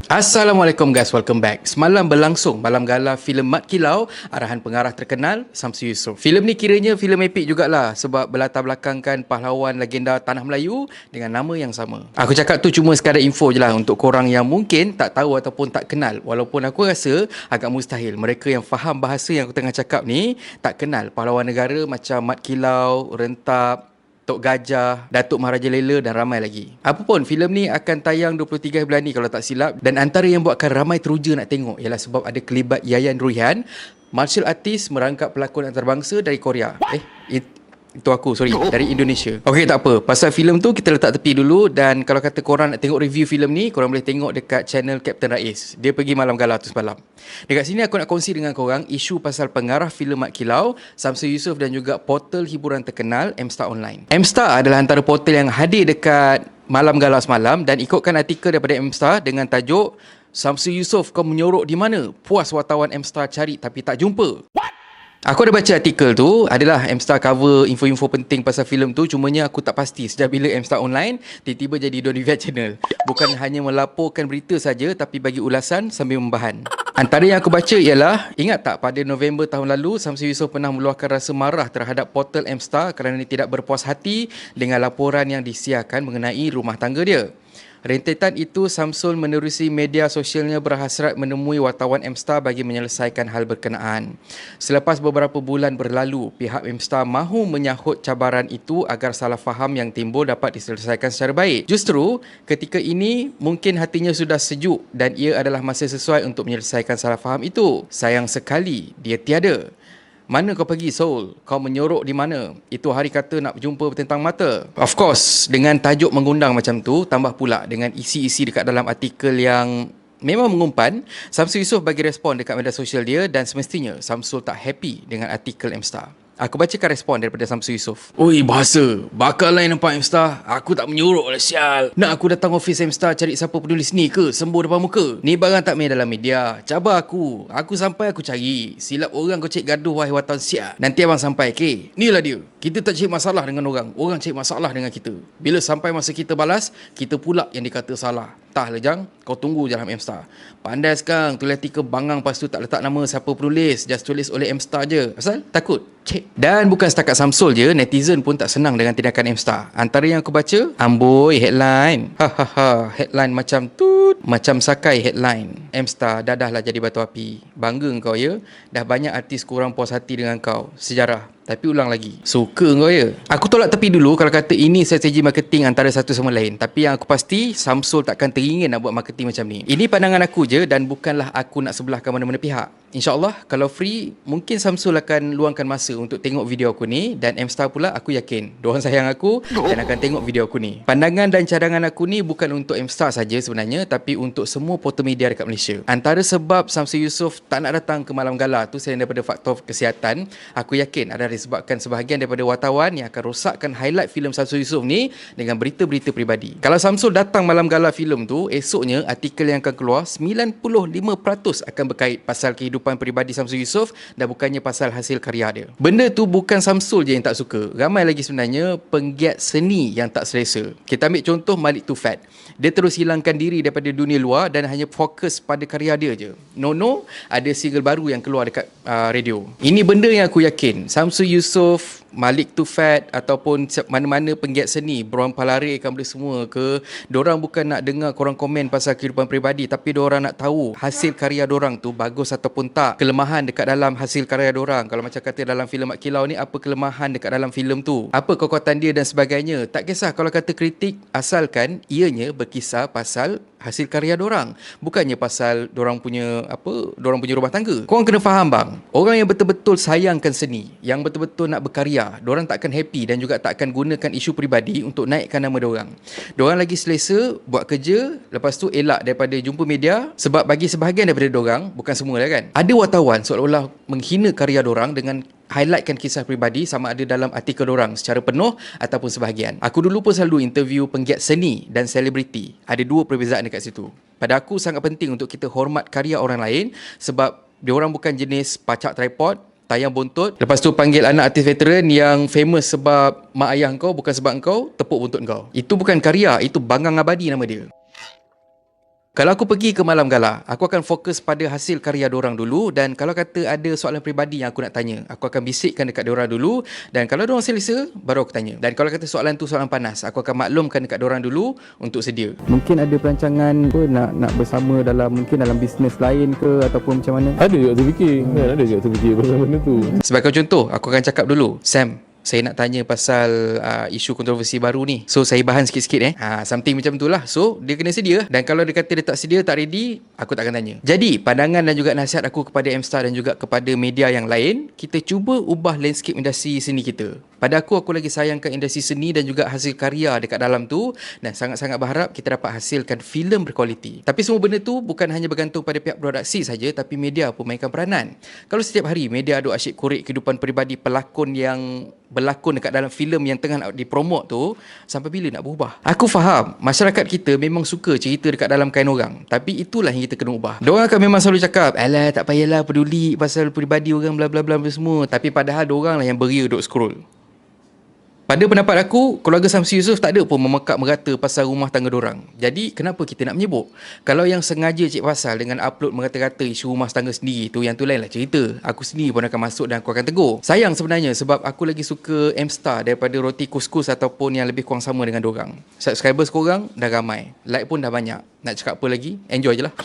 Assalamualaikum guys, welcome back. Semalam berlangsung Malam Gala filem Mat Kilau, arahan pengarah terkenal Samsu Yusof. Filem ni kiranya filem epik jugalah sebab berlatar belakangkan pahlawan legenda Tanah Melayu dengan nama yang sama. Aku cakap tu cuma sekadar info je lah untuk korang yang mungkin tak tahu ataupun tak kenal. Walaupun aku rasa agak mustahil mereka yang faham bahasa yang aku tengah cakap ni tak kenal pahlawan negara macam Mat Kilau, Rentap, Tok Gajah, Datuk Maharaja Lela dan ramai lagi. Apapun, filem ni akan tayang 23 bulan ni kalau tak silap, dan antara yang buatkan ramai teruja nak tengok ialah sebab ada kelibat Yayan Ruhian, martial artist merangkap pelakon antarabangsa dari Korea. Itu aku, sorry, dari Indonesia. Okey, tak apa. Pasal filem tu kita letak tepi dulu, dan kalau kata korang nak tengok review filem ni, korang boleh tengok dekat channel Captain Rais. Dia pergi Malam Gala tu semalam. Dekat sini aku nak kongsi dengan korang isu pasal pengarah filem Mat Kilau, Samsu Yusof dan juga portal hiburan terkenal Mstar Online. Mstar adalah antara portal yang hadir dekat Malam Gala semalam, dan ikutkan artikel daripada Mstar dengan tajuk Samsu Yusof kau menyorok di mana? Puas wartawan Mstar cari tapi tak jumpa. Aku ada baca artikel tu, adalah Mstar cover info-info penting pasal filem tu, cumanya aku tak pasti sejak bila Mstar Online tiba-tiba jadi Donivia Channel. Bukan hanya melaporkan berita saja tapi bagi ulasan sambil membahan. Antara yang aku baca ialah, ingat tak pada November tahun lalu Samsu Yusof pernah meluahkan rasa marah terhadap portal Mstar kerana tidak berpuas hati dengan laporan yang disiarkan mengenai rumah tangga dia. Rentetan itu, Samsul menerusi media sosialnya berhasrat menemui wartawan Mstar bagi menyelesaikan hal berkenaan. Selepas beberapa bulan berlalu, pihak Mstar mahu menyahut cabaran itu agar salah faham yang timbul dapat diselesaikan secara baik. Justru, ketika ini mungkin hatinya sudah sejuk dan ia adalah masa sesuai untuk menyelesaikan salah faham itu. Sayang sekali, dia tiada. Mana kau pergi, Soul? Kau menyorok di mana? Itu hari kata nak berjumpa bertentang mata. Of course, dengan tajuk mengundang macam tu, tambah pula dengan isi-isi dekat dalam artikel yang memang mengumpan, Samsu Yusof bagi respon dekat media sosial dia, dan semestinya Samsul tak happy dengan artikel Mstar. Aku bacakan respon daripada Samsu Yusof. Oi, bahasa. Bakal lain nampak Mstar. Aku tak menyorok lah, sial. Nak aku datang office Mstar cari siapa penulis ni ke? Sembur depan muka. Ni barang tak main dalam media. Cabar aku. Aku sampai aku cari. Silap orang kau cek gaduh, wahai wartawan sial. Nanti abang sampai, ke? Inilah dia. Kita tak cek masalah dengan orang. Orang cek masalah dengan kita. Bila sampai masa kita balas, kita pula yang dikata salah. Tah lah jang. Kau tunggu je dalam Mstar. Pandai sekarang. Tulis artikel bangang lepas tu tak letak nama siapa penulis. Just tulis oleh Mstar je. Asal? Takut? Cek. Dan bukan setakat Samsul je, netizen pun tak senang dengan tindakan Mstar. Antara yang aku baca, amboi headline. Hahaha, headline macam tut, macam sakai headline. Mstar, dadahlah jadi batu api. Bangga kau ya. Dah banyak artis kurang puas hati dengan kau. Sejarah. Tapi ulang lagi. Suka kau ya. Aku tolak tepi dulu kalau kata ini strategi marketing antara satu sama lain. Tapi yang aku pasti, Samsul takkan teringin nak buat marketing macam ni. Ini pandangan aku je dan bukanlah aku nak sebelahkan mana-mana pihak. InsyaAllah kalau free, mungkin Samsul akan luangkan masa untuk tengok video aku ni, dan Mstar pula aku yakin diorang sayang aku dan akan tengok video aku ni. Pandangan dan cadangan aku ni bukan untuk Mstar saja sebenarnya, tapi untuk semua portal media dekat Malaysia. Antara sebab Samsu Yusof tak nak datang ke Malam Gala tu selain daripada faktor kesihatan, aku yakin ada disebabkan sebahagian daripada wartawan yang akan rosakkan highlight filem Samsu Yusof ni dengan berita-berita peribadi. Kalau Samsul datang Malam Gala filem tu, esoknya artikel yang akan keluar 95% akan berkait pasal kehidupan peribadi Samsu Yusof dan bukannya pasal hasil karya dia. Benda tu bukan Samsul je yang tak suka. Ramai lagi sebenarnya penggiat seni yang tak selesa. Kita ambil contoh Malik Tufat. Dia terus hilangkan diri daripada dunia luar dan hanya fokus pada karya dia je. No, ada single baru yang keluar dekat radio. Ini benda yang aku yakin Samsu Yusof, Malik Tufat ataupun mana-mana penggiat seni, Bron Palare, Kamble semua ke, diorang bukan nak dengar korang komen pasal kehidupan peribadi, tapi diorang nak tahu hasil karya diorang tu bagus ataupun tak, kelemahan dekat dalam hasil karya diorang. Kalau macam kata dalam filem Mat Kilau ni, apa kelemahan dekat dalam filem tu, apa kekuatan dia dan sebagainya. Tak kisah kalau kata kritik, asalkan ianya berkisar pasal hasil karya dorang, bukannya pasal dorang punya rumah tangga. Korang kena faham bang, orang yang betul-betul sayangkan seni, yang betul-betul nak berkarya, dorang takkan happy dan juga takkan gunakan isu peribadi untuk naikkan nama dorang. Dorang lagi selesa buat kerja, lepas tu elak daripada jumpa media, sebab bagi sebahagian daripada dorang, bukan semua lah kan, ada wartawan seolah-olah menghina karya dorang dengan highlightkan kisah peribadi sama ada dalam artikel dorang secara penuh ataupun sebahagian. Aku dulu pun selalu interview penggiat seni dan selebriti. Ada dua perbezaan dekat situ. Pada aku sangat penting untuk kita hormat karya orang lain sebab diorang bukan jenis pacak tripod, tayang buntut, lepas tu panggil anak artis veteran yang famous sebab mak ayah kau, bukan sebab kau tepuk buntut kau. Itu bukan karya, itu bangang abadi nama dia. Kalau aku pergi ke Malam Gala, aku akan fokus pada hasil karya diorang dulu, dan kalau kata ada soalan peribadi yang aku nak tanya, aku akan bisikkan dekat diorang dulu, dan kalau diorang selesa, baru aku tanya. Dan kalau kata soalan tu soalan panas, aku akan maklumkan dekat diorang dulu untuk sedia. Mungkin ada perancangan apa, nak bersama mungkin dalam bisnes lain ke ataupun macam mana? Ada juga terfikir kan, ada juga terfikir pasal benda tu. Sebagai contoh, aku akan cakap dulu, Sam, saya nak tanya pasal isu kontroversi baru ni. So, saya bahan sikit-sikit something macam tu lah. So, dia kena sedia. Dan kalau dia kata dia tak sedia, tak ready, aku tak akan tanya. Jadi, pandangan dan juga nasihat aku kepada M-Star dan juga kepada media yang lain, kita cuba ubah landscape industri seni kita. Pada aku lagi sayangkan industri seni dan juga hasil karya dekat dalam tu, dan sangat-sangat berharap kita dapat hasilkan filem berkualiti. Tapi semua benda tu bukan hanya bergantung pada pihak produksi saja, tapi media pun mainkan peranan. Kalau setiap hari media duk asyik korek kehidupan peribadi pelakon yang berlakon dekat dalam filem yang tengah dipromot tu, sampai bila nak berubah? Aku faham masyarakat kita memang suka cerita dekat dalam kain orang, tapi itulah yang kita kena ubah. Diorang akan memang selalu cakap, alah tak payahlah peduli pasal peribadi orang bla bla bla semua, tapi padahal diorang lah yang beria duk scroll. Pada pendapat aku, keluarga Samsi Yusof tak ada pun memekak merata pasal rumah tangga dorang. Jadi, kenapa kita nak menyebut? Kalau yang sengaja cik pasal dengan upload merata-rata isu rumah tangga sendiri tu, yang tu lain lah cerita. Aku sendiri pun akan masuk dan aku akan tegur. Sayang sebenarnya sebab aku lagi suka M-Star daripada roti kuskus ataupun yang lebih kurang sama dengan dorang. Subscribers korang dah ramai. Like pun dah banyak. Nak cakap apa lagi? Enjoy je lah.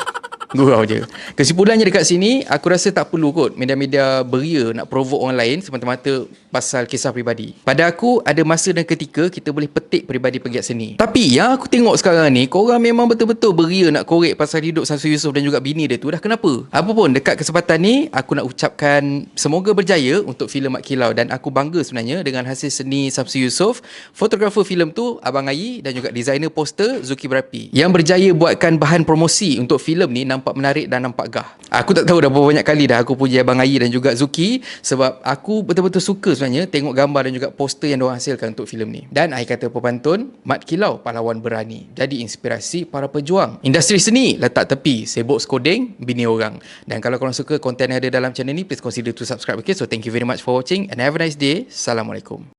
Gurau je. Kesimpulannya dekat sini, aku rasa tak perlu kot media-media beria nak provoke orang lain semata-mata pasal kisah peribadi. Pada aku, ada masa dan ketika kita boleh petik peribadi pegiat seni. Tapi yang aku tengok sekarang ni, korang memang betul-betul beria nak korek pasal hidup Samsu Yusof dan juga bini dia tu. Dah kenapa? Apa pun, dekat kesempatan ni, aku nak ucapkan semoga berjaya untuk filem Mat Kilau, dan aku bangga sebenarnya dengan hasil seni Samsu Yusof, fotografer filem tu Abang Ayi, dan juga designer poster Zuki Berapi, yang berjaya buatkan bahan promosi untuk filem ni nampak menarik dan nampak gah. Aku tak tahu dah berapa banyak kali dah aku puji Abang Ayi dan juga Zuki, sebab aku betul-betul suka sebenarnya tengok gambar dan juga poster yang diorang hasilkan untuk filem ni. Dan akhir kata pepantun, Mat Kilau pahlawan berani, jadi inspirasi para pejuang. Industri seni letak tepi, sibuk skodeng bini orang. Dan kalau korang suka konten yang ada dalam channel ni, please consider to subscribe. Okay, so thank you very much for watching and have a nice day. Assalamualaikum.